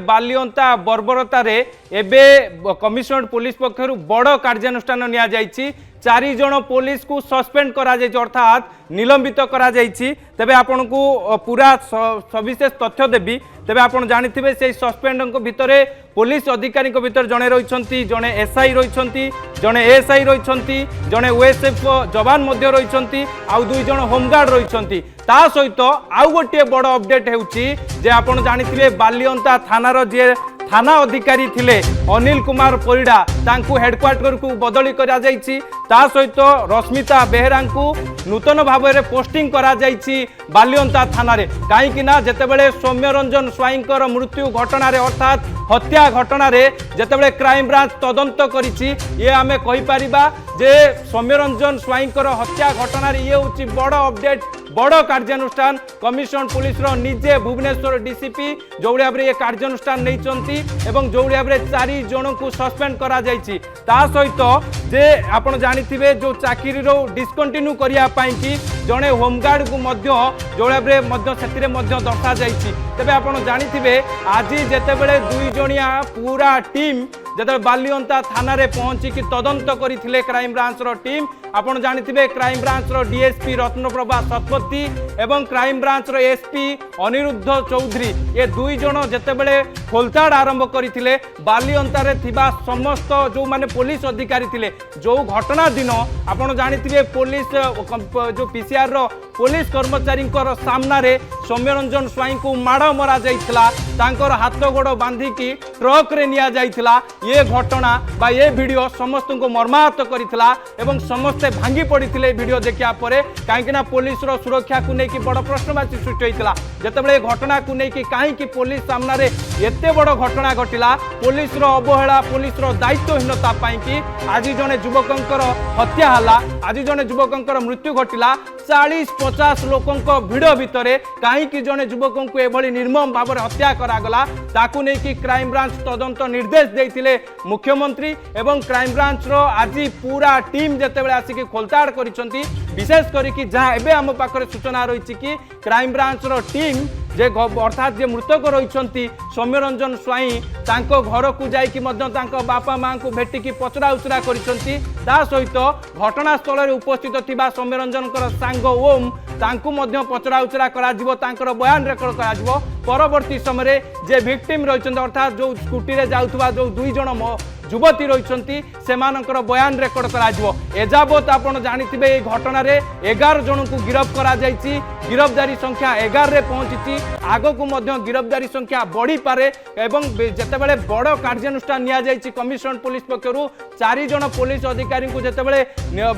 बालियंता बर्बरतार एबे commissioner police पक्षर बड़ कार्यानुष्ठान निया जायछि। 4 जन पुलिस को सस्पेंड करा जायछि अर्थात निलंबित करा जायछि। तेबे आपन को पूरा सविशेष तथ्य देबी। तेबे आपन जानिथिबे से सस्पेंड भितरे पुलिस अधिकारी भितर जड़े रही जड़े एसआई रही जड़े एएसआई रही जड़े ओएसएफ जवान रही आउ 2 जन होमगार्ड रही। ता सहित आउ गोटे बड़ अपडेट होउछि जे आपन जानिथिबे बालियंता थानार जे थाना अधिकारी थिले अनिल कुमार परिड़ा तांकु हेडक्वार्टर को बदली करा जायछि। ता सहित रश्मिता बेहेरा को नूतन भाव में पोस्टिंग करा जायछि बालियंता थाना रे। कहीं ना जेतेबेले सौम्य रंजन स्वाईंकर मृत्यु घटना रे अर्थात हत्या घटना रे जेतेबेले क्राइम ब्रांच तदंत करिछि ये आमे कहि परिबा जे सौम्य रंजन स्वाईंकर हत्या घटना रे ये होछि बड़ अपडेट बड़ कार्यानुष्ठान। कमिशनर पुलिस रो निजे भुवनेश्वर डीसीपी जो भाव ये कार्यानुष्ठान नहीं एवं जो भाव 4 जन को सस्पेंड करा जायछि। ता सहित जे आपण जानिथिबे जो चाकरी रो डिस्कंटिन्यू करिया पई कि जने होमगार्ड को मध्य जो भाव मध्य सेतिरे मध्य दर्शा जायछि। तबे आपण जानिथिबे आज जेतेबेले 2 जणिया पूरा टीम जेते बालियंता थाना रे पहुंची कि तदंत करिथिले क्राइम ब्रांच रो टीम। आपण जानिथिबे क्राइम ब्रांच रो डीएसपी रत्नप्रभा शतपथी एवं क्राइम ब्रांच रो एसपी अनिरुद्ध चौधरी ये 2 जण जेतेबेले खोलताड़ आरंभ करथिले बालियंता रे थिबा समस्त जो माने पुलिस अधिकारी थिले जो घटना दिन आपण जानिथिबे पुलिस जो पीसीआर रो पुलिस कर्मचारी सामना रे सौम्य रंजन स्वाई को माड़ मरा जाइथिला तांकर हाथ गोड़ बांधिकी ट्रक रे निया जाइथिला। ये घटना बा ये वीडियो समस्त को मर्माहत करिथिला एवं समस्ते भांगी पड़िथिले वीडियो देखिया परे। काहेकि ना पुलिस रो सुरक्षा को लेकिन बड़ प्रश्नवाची सृष्टि होइतिला जेतेबेले घटना को लेकिन काहेकि पुलिस सामना रे एते बड़ घटना घटिला पुलिस रो अवहेला पुलिस रो दायित्वहीनता पाई कि आज जने युवकंकर हत्या हला आज जने युवकंकर मृत्यु घटिला 40-50 लोकंक भिड़ भितरे काहेकि जने युवकों को एभली निर्मम भाव में हत्या करागला ताकू नहीं कि क्राइम ब्रांच तदंत निर्देश देथिले मुख्यमंत्री एवं क्राइम ब्रांच रो आज पूरा टीम जेतेबेले आसिक खोलताड़ करिसंती विशेष करी जहाँ एबे आम पाखरे सूचना रही कि क्राइम ब्रांच रो टीम जे अर्थात जे मृतक रही सौम्य रंजन स्वाई तांको घर को जाइकी बापा माँ को भेटिकी पचरा उचरा करिसंती। ता सहित घटनास्थल रे उपस्थित थिबा सौम्य रंजन सांग ओम तांकु मध्य पचरा उचरा कराजिवो तांकर बयान रेकर्ड कराजिवो। परवर्ती समय जे विक्टिम रही अर्थात जो स्कूटी रे जाउथबा जो 2 जन युवती रही सेमानकर बयान रेकर्ड कराजिवो। एजाबत आपण जानिथिबे ए घटना रे 11 जन को गिरफ्त करा जायछि। गिरफ्तारी संख्या 11 रे पहुंची आगो को मध्य गिरफ्तारी संख्या बढ़ी पारे एवं जेतेबेले बड़ कार्यानुष्ठान निया जायछि कमिशनर पुलिस पक्षरु 4 जन पुलिस अधिकारी को जेतेबेले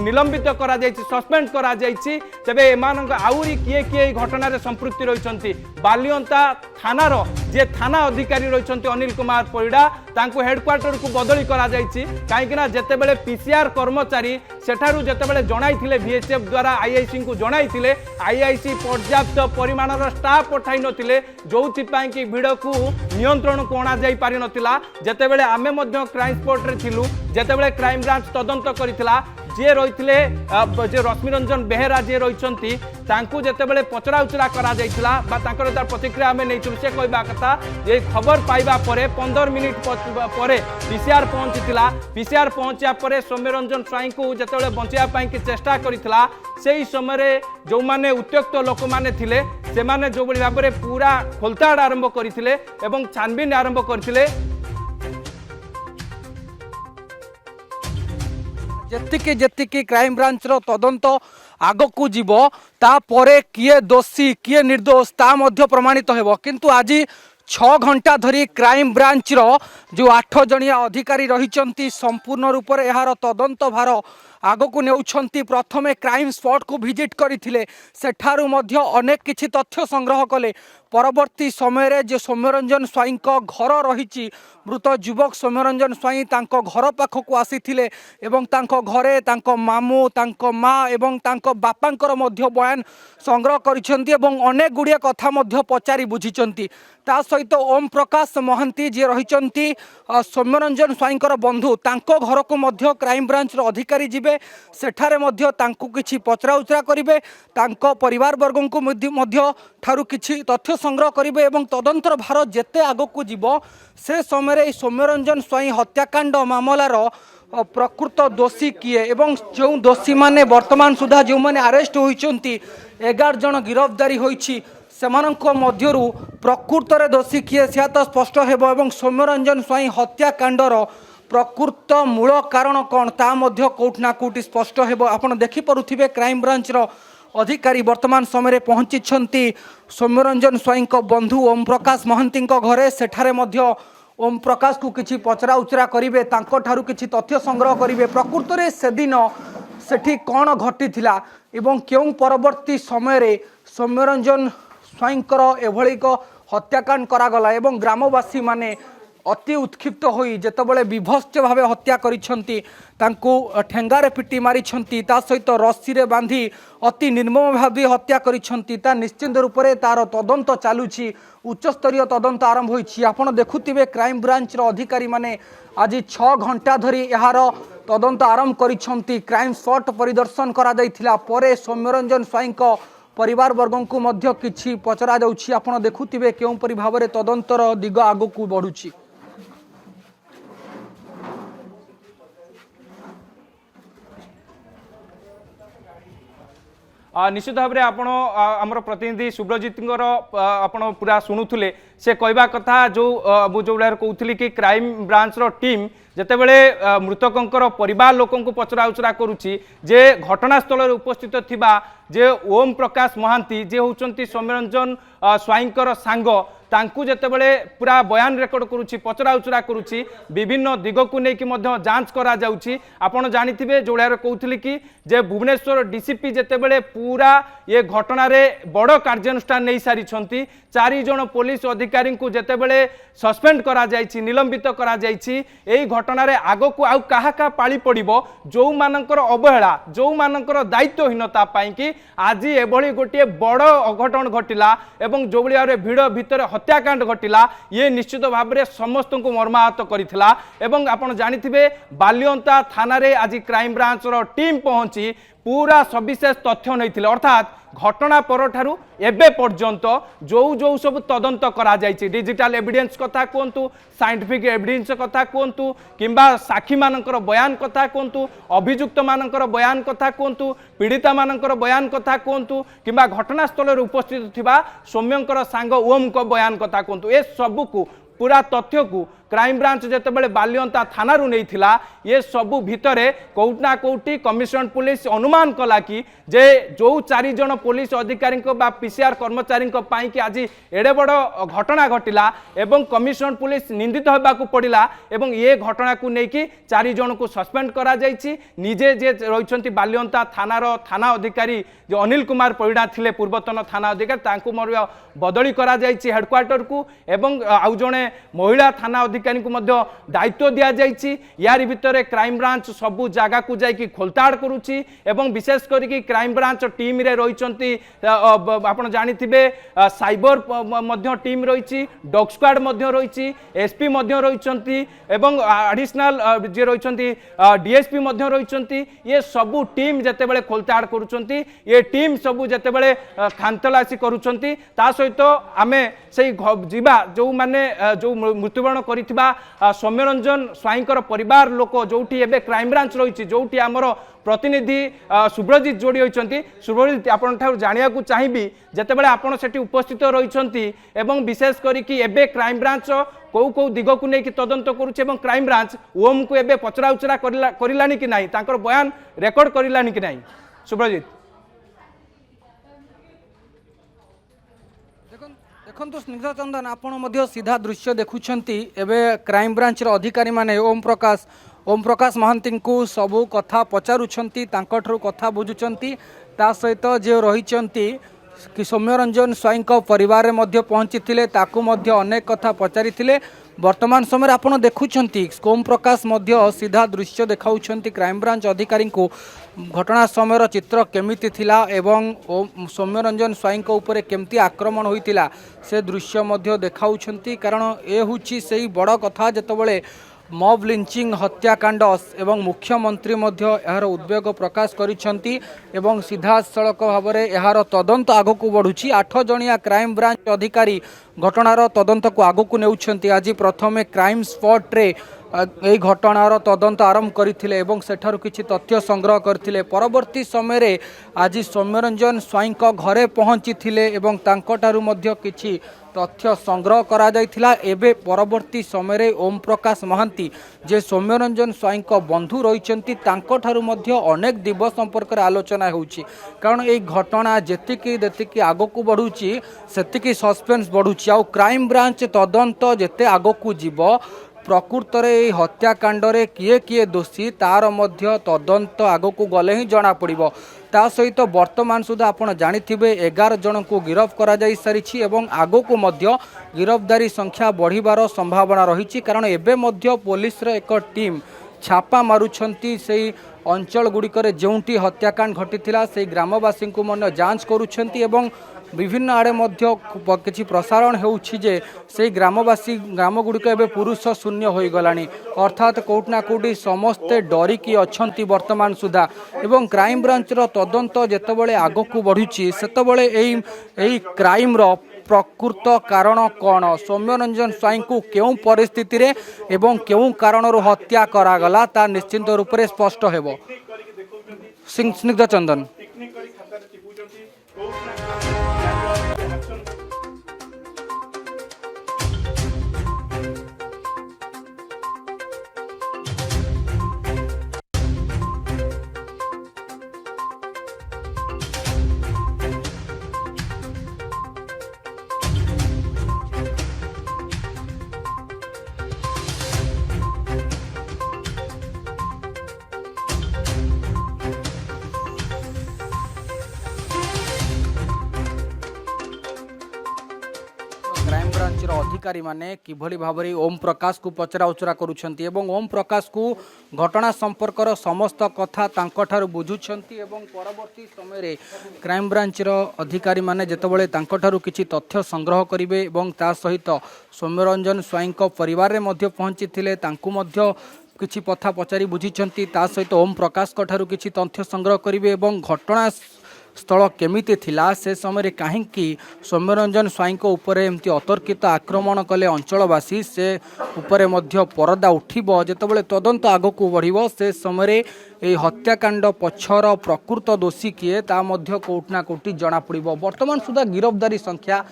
निलंबित करा जायछि सस्पेंड करा जायछि तेबे एमानक आउरी किए किए घटना रे संपृक्ति रहिसंती बालियंता थानार जे थाना अधिकारी रहिसंती अनिल कुमार परिड़ा तांको हेडक्वार्टर को बदली करा जायछि। काहेकि ना जेतेबेले पीसीआर कर्मचारी सेठारु जेतेबेले जणाइथिले बीएचएफ द्वारा आईआईसी को जणाइथिले आईआईसी पर्याप्त परिमाणर स्टाफ पठाई नथिले जोथि पई कि भिड़ को नियंत्रण को अणा जाई पारि नथिला। जेतेबेले आमे मध्य क्राइम स्पॉट रे थिलु जेतेबेले क्राइम ब्रांच तदंत करिथिला जे रही जे रश्मि रंजन बेहेरा जे रही जितेबाला पचरा उचरा करा प्रतिक्रिया आम नहीं से कहवा कथा ये खबर पाइबा परे 15 मिनिट पर पीसीआर पहुंची पीसीआर पहुंचा पर सौम्य रंजन स्वाई को जिते बचाई कि चेष्टा करथिला से समय जो माने उत्त्यक्त लोक माने थिले से माने जो भाव में पूरा खोलताड़ आरंभ करथिले एवं छानबीन आरंभ करथिले। जेतिकी जेतिकी क्राइम ब्रांच रो तदंत आग को जीव तापरे किए दोषी किए निर्दोष ता मध्य प्रमाणित हेबो किंतु आज 6 घंटा धरी क्राइम ब्रांच रो जो 8 जणिया अधिकारी रही संपूर्ण रूप से यार तदंत भार आग को नेउछंती। प्रथमे क्राइम स्पॉट को विजिट करथिले सेठारु मध्य अनेक किछि तथ्य संग्रह कले। परवर्ती समय रे जे सौम्यरंजन स्वाई घर रही मृत युवक सौम्यरंजन स्वाई तांको घर पाखक आसीथिले एवं तांको घरे तांको मामू तांको माँ एवं तांको बापांकर मध्य बयान संग्रह करिसेंती एवं अनेक गुड़िया कथा मध्य पचारि बुझिचंती। ता सहित ओम प्रकाश महांती जे रहिचंती सौम्यरंजन स्वाईंकर बंधु तांको घर को मध्य क्राइम ब्रांच रो अधिकारी जिबे ଯିବେ ସେଠାରେ ମଧ୍ୟ ତାଙ୍କୁ କିଛି ପଚରାଉଚରା କରିବେ ତାଙ୍କ ପରିବାର ବର୍ଗଙ୍କୁ ମଧ୍ୟ ଠାରୁ କିଛି ତଥ୍ୟ ସଂଗ୍ରହ କରିବେ ଏବଂ ତଦନ୍ତର ଭାର ଯେତେ ଆଗକୁ ଯିବ ସେ ସମୟରେ ଏହି ସୌମ୍ୟରଞ୍ଜନ ସ୍ୱାଇଁ ହତ୍ୟାକାଣ୍ଡ ମାମଲାର ପ୍ରକୃତ ଦୋଷୀ କିଏ ଏବଂ ଯେଉଁ ଦୋଷୀମାନେ ବର୍ତ୍ତମାନ ସୁଦ୍ଧା ଯେଉଁମାନେ ଆରେଷ୍ଟ ହୋଇଛନ୍ତି 11 ଜଣ ଗିରଫଦାରୀ ହୋଇଛି ସେମାନଙ୍କ ମଧ୍ୟରୁ ପ୍ରକୃତରେ ଦୋଷୀ କିଏ ସେ ତ ସ୍ପଷ୍ଟ ହେବ ଏବଂ ସୌମ୍ୟରଞ୍ଜନ ସ୍ୱାଇଁ ହତ୍ୟାକାଣ୍ଡର ପ୍ରକୃତ ମୂଳ କାରଣ କ'ଣ ତା ମଧ୍ୟ କୋଉଠି ନା କୋଉଠି ସ୍ପଷ୍ଟ ହେବ ଆପଣ ଦେଖିପାରୁଥିବେ କ୍ରାଇମବ୍ରାଞ୍ଚର ଅଧିକାରୀ ବର୍ତ୍ତମାନ ସମୟରେ ପହଞ୍ଚିଛନ୍ତି ସୌମ୍ୟରଞ୍ଜନ ସ୍ୱାଇଁଙ୍କ ବନ୍ଧୁ ଓମ ପ୍ରକାଶ ମହାନ୍ତିଙ୍କ ଘରେ ସେଠାରେ ମଧ୍ୟ ओम प्रकाश को किसी पचरा उचरा करेंगे तांको किसी तथ्य संग्रह करेंगे प्रकृत में से दिन सेठी कौन घटी एवं क्यों परवर्ती समय सौम्यरंजन स्वाईंकर एभली हत्याकांड करागला एवं ग्रामवासी माने अति उत्क्षिप्त होई जेतबले विभत्स भाव हत्या करिसंती तांको ठेंगारे पिटी मारिसंती ता सहित रस्सी रे बांधी अति निर्मम भाव हत्या करिसंती ता निश्चित रूप से तार तदंत चालुछि उच्चस्तरीय तदंत आरंभ होइछि आपण देखुथिबे क्राइम ब्रांच रो अधिकारी माने आज 6 घंटा धरी यार तदंत आरंभ करिसंती क्राइम स्पॉट परिदर्शन करा दैथिला परे सौम्यरंजन स्वाईं को परिवार वर्गों को मध्य किछि पचरा जाउछि आपण देखुथिबे केउं परि भाबरे तदंतर दिग आगकु बढ़ुछि। निश्चित भाव में आमर प्रतिनिधि सुब्रजित आपण पूरा शुणुले से कहवा कथा जो जो कहते कि क्राइम ब्रांच रो टीम जितेबले मृतकों परिवार लोक पचरा उचरा करुच्ची जे घटनास्थल उपस्थित थिबा जे ओम प्रकाश महांती जे होउचंती सौम्यरंजन स्वाईंकर सांग तांकु जेतेबले पूरा बयान रेकर्ड करुच्ची पचरा उचरा करुच्ची विभिन्न दिग को लेकिन जांच करा जाउची आपण जानिथिबे जोड़ा कहते कि जे भुवनेश्वर डीसीपी जेतेबले पूरा ये घटना रे बड़ कार्यानुष्ठान नहीं सारी 4 जन पुलिस अधिकारी को जेतेबले सस्पेंड करा जायछि निलंबित करा जायछि एई घटना रे आगो को आउ काहा का पाली पड़िबो जो मानकर अवहेला जो मानकर दायित्वहीनता पाई कि आज एभली गोटे बड़ अघटन घटिला एवं जो भाव भिड़ भितर हत्याकांड घटिला ये निश्चित भाव में समस्त को मर्माहत करथिला एवं आपण जानिथिबे बालियंता थाना रे आज क्राइम ब्रांच रो टीम पहुंची पूरा सविशेष तथ्य नहीं अर्थात घटना परठारु एबे पर्यंत जो जो सब तदंत करा जायछि डिजिटल एविडेंस कथा कहतु साइंटिफिक एविडेंस कथा कहतु किंबा साक्षी मानकर बयान कथा कहतु अभियुक्त मानकर बयान कथा कहतु पीड़िता मानकर बयान कथा कहतु किंबा घटनास्थल उपस्थित थिबा सौम्यंकर सांग ओम को बयान कथा कहतु ए सबू को पूरा तथ्य को क्राइम ब्रांच जितेबाला बालियंता थाना नहीं थिला ये सबू भितरे कोउटना कोउटी कमिशनरेट पुलिस अनुमान कला कि जे जो 4 जन पुलिस अधिकारी पीसीआर कर्मचारी कि आज एडे बड़ घटना घटिला एवं कमिशनरेट पुलिस निंदित होबाकू पड़िला एवं ये घटना को लेकिन 4 जन को सस्पेंड करा जायछि निजे जे रहिसंती बालियंता थानार थाना अधिकारी जो अनिल कुमार परिडा थिले पूर्वतन थाना अधिकारी तांकू बदली करा जायछि हेडक्वार्टर को एवं आउ जणे महिला थाना अधिकारी को दायित्व दि जाइए यार भितर क्राइम ब्रांच सबू जगह को जाकि खोलताड़ करुच्ची एवं विशेष करके क्राइम ब्रांच टीम रे रही आप जानिथिबे साइबर टीम रही डॉग स्क्वाड रही एसपी रही एवं एडिशनल जे रही डीएसपी रही ये सबू टीम जितेबाला खोलताड़ करुँच ये टीम सबू जितेबाला खानतलासी करुँच सहित आम से जीवा जो माने जो मृत्युवरण करिथिबा सौम्यरंजन स्वाईंकर परिवार लोक जोठी एबे क्राइम ब्रांच रही जोठी आमर प्रतिनिधि सुब्रजित जोड़ी होती सुब्रजित आपण ठार जानिया को चाहिए जेतेबेले आपण सेठी उपस्थित रही एवं विशेष करिकि एबे क्राइम ब्रांच कौ कौ दिग को लेकिन तदंत करुच्चे एवं क्राइम ब्रांच ओम को एबे पचरा उचरा करिलानी कि नाही तांकर बयान रेकर्ड करिलानी कि नाही सुब्रजित देखो स्निग्धा चंदन आपण सीधा दृश्य देखुंती एवं क्राइम ब्रांच अधिकारी माने ओम प्रकाश महांती को सबू कथा पचारुंट कथा बुझुंट ता सहित जो रही कि सौम्यरंजन स्वाईं परिवार में पहुंची अनेक कथा पचारि वर्तमान समय आपड़ देखुं ओम प्रकाश सीधा दृश्य देखा क्राइम ब्रांच अधिकारी को घटना समय चित्र केमिति थिला एवं सौम्यरंजन स्वाईं उपर केमती आक्रमण होइतिला से दृश्य देखा कारण ए हूँ से बड़ कथा जितेबाला मब लिंचिंग हत्याकांड एवं मुख्यमंत्री मध्य यार उद्वेग प्रकाश करिसेंती एवं सीधा सड़क भाव में यार तदंत आग को बढ़ुची 8 जणिया क्राइम ब्रांच अधिकारी घटनार तदंत को आग को नेउछंती। आज प्रथमे क्राइम स्पॉट रे यही घटनार तदंत आरंभ करथिले एवं सेठारु किछि तथ्य संग्रह करथिले। परवर्ती समय रे आज सौम्यरंजन स्वाई घरे पहुंची थिले एवं तांकोटारु मध्य किछि तथ्य संग्रह करा जायथिला। एबे परवर्ती समय रे ओम प्रकाश महांती जे सौम्यरंजन स्वाई बंधु रहिचंती तांकोठारु मध्य अनेक दिवस संपर्क रे आलोचना होउची, कारण एई घटना जेतिकी देतिकी आगकू बढ़ुची सेतिकी सस्पेंस बढ़ुची। आ क्राइम ब्रांच तदंत जेते आगकू जीवो प्रकृत में हत्याकांड किए किए दोषी तार मध्य तदंत आगकू गले ही जना पड़िबो। ता सहित वर्तमान सुधा आपण जानिथिबे 11 जन को गिरफ्त करा जाई सारिछि एवं आगकू मध्य गिरफ्तारी संख्या बढ़िबार संभावना रहिछि, कारण एबे मध्य पुलिस रे एक टीम छापा मारुछंती सेही अंचल गुड़िकर जोंटी हत्याकांड घटिथिला सेही ग्रामवासी को मन जांच करुछंती एवं विभिन्न आड़े मध्य किछि प्रसारण होउछि जे सेही ग्रामवासी ग्रामगुड़िक एबे पुरुष शून्य हो गलानी, अर्थात कोउटना कोउटी समस्ते डरिकी अछंती वर्तमान सुधा। एवं क्राइम ब्रांच रो तदंत जेतेबेले आगकू बढ़ुछि सेतेबेले एई क्राइम रो प्रकृत कारण कौन, सौम्यरंजन स्वाई को केउं परिस्थिति रे एवं केउं कारणरू हत्या करागला ता निश्चित रूप से स्पष्ट हेबो। स्निग्ध चंदन। क्राइम ब्रांच अधिकारी माने किभली भाव में ओम प्रकाश को पचरा उचरा करुछंती एवं ओम प्रकाश को घटना संपर्कर समस्त कथा तांकठारु बुझुछंती एवं परवर्ती समय रे क्राइम ब्रांच अधिकारी माने जेतेबेले तांकठारु किछि तथ्य संग्रह करिवे एवं ता सहित सौम्यरंजन स्वाई परिवार रे मध्य पहुंची थिले तांकु मध्य किछि कथा पचारि बुझिछंती। ता सहित ओम प्रकाश ठारु किछि तथ्य संग्रह करिवे एवं घटना स्थल केमिति थिला से समय कहीं सौम्यरंजन स्वाई उपर एमती अतर्कित आक्रमण कले अंचलवासी से उपरे मध्य परदा उठिबो। जेतेबेले तदंत आगकू बढ़िबो से समय ए हत्याकांड पछर प्रकृत दोषी किए ता मध्य कोउटना कोउटी जना पड़िबो। वर्तमान सुधा गिरफ्तारी संख्या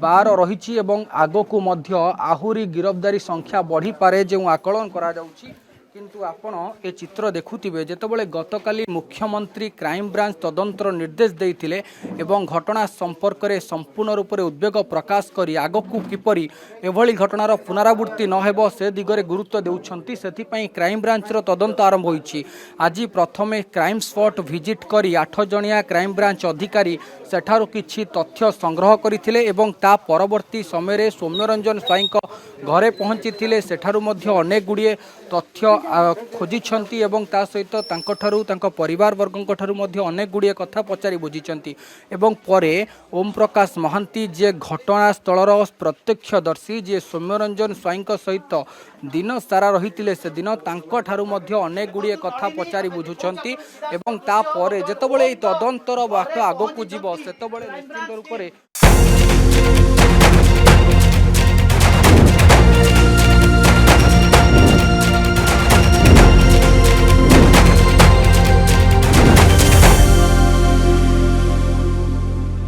12 रहिछि एवं आगकू मध्य आहुरी गिरफ्तारी संख्या बढ़ी पारे जो आकलन करा जाउछि। किंतु आपण ए चित्र देखुथिबे जेतेबेले गतकाली मुख्यमंत्री क्राइम ब्रांच तदंतर निर्देश देइथिले एवं घटना संपर्क में संपूर्ण रूप से उद्वेग प्रकाश करी आगकू किपरि एभली घटनार पुनरावृत्ति न हेबो से दिगरे गुरुत्व देउछंती। सेथिपई क्राइम ब्रांच तदंत आरंभ होइछि। आज प्रथमे क्राइम स्पॉट विजिट करी 8 जणिया क्राइम ब्रांच अधिकारी सेठारु किछि तथ्य संग्रह करथिले एवं ता परवर्ती समय रे सौम्यरंजन स्वाई घरे पहुंची थिले सेठारु मध्य अनेक गुड़िए तथ्य खोजिछंती एवं ता सहित तांकठारु तांको परिवार वर्गଙ୍କ ठारु मध्य अनेक गुड़िए कथा पचारि बुझिछंती एवं परे ओम प्रकाश महांती जे घटना स्थलर प्रत्यक्षदर्शी जे सौम्यरंजन स्वाई सहित दिन सारा रहिथिले से दिन तांकठारु मध्य अनेक गुड़िए कथा पचारि बुझुछंती एवं ता परे जेतेबेले तदंतर बाट आगकू जीवो सेतेबेले निश्चित रूप से